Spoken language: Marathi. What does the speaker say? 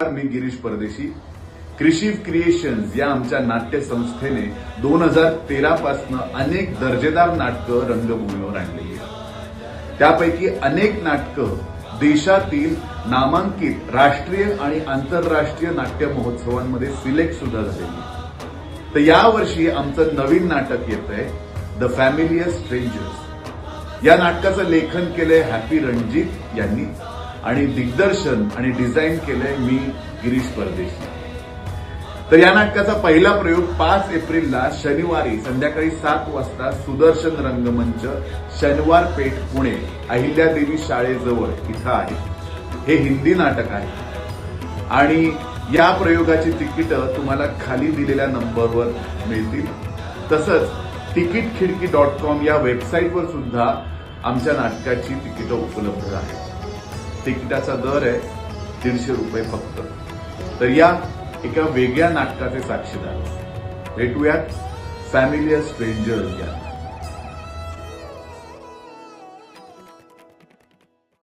मी गिरीश परदेशी. क्रिशिव क्रिएशन्स या आमच्या नाट्य संस्थेने 2013 पासून अनेक दर्जेदार नाटकं रंगभूमीवर आणलेली आहेत. त्यापैकी अनेक नाटकं देशातील नामांकित राष्ट्रीय आणि आंतरराष्ट्रीय नाट्य महोत्सवांमध्ये सिलेक्ट सुद्धा झालेली. तर यावर्षी आमचं नवीन नाटक येतंय द फॅमिलियर स्ट्रेंजर्स. या नाटकाचं लेखन केलंय हॅपी रणजित यांनी आणि दिग्दर्शन आणि डिझाईन केलंय मी गिरीश परदेशी. तर या नाटकाचा पहिला प्रयोग 5 एप्रिलला शनिवारी संध्याकाळी 7 वाजता सुदर्शन रंगमंच, शनिवार पेठ, पुणे, अहिल्यादेवी शाळेजवळ इथं आहे. हे हिंदी नाटक आहे आणि या प्रयोगाची तिकीटं तुम्हाला खाली दिलेल्या नंबरवर मिळतील. तसंच ticketkhidki.com या वेबसाईटवर सुद्धा आमच्या नाटकाची तिकीटं उपलब्ध आहेत. तिकिटाचा दर आहे 150 रुपये फक्त. तर या एका वेगळ्या नाटकाचे साक्षीदार. भेटूयात फॅमिलियर स्ट्रेंजर्स या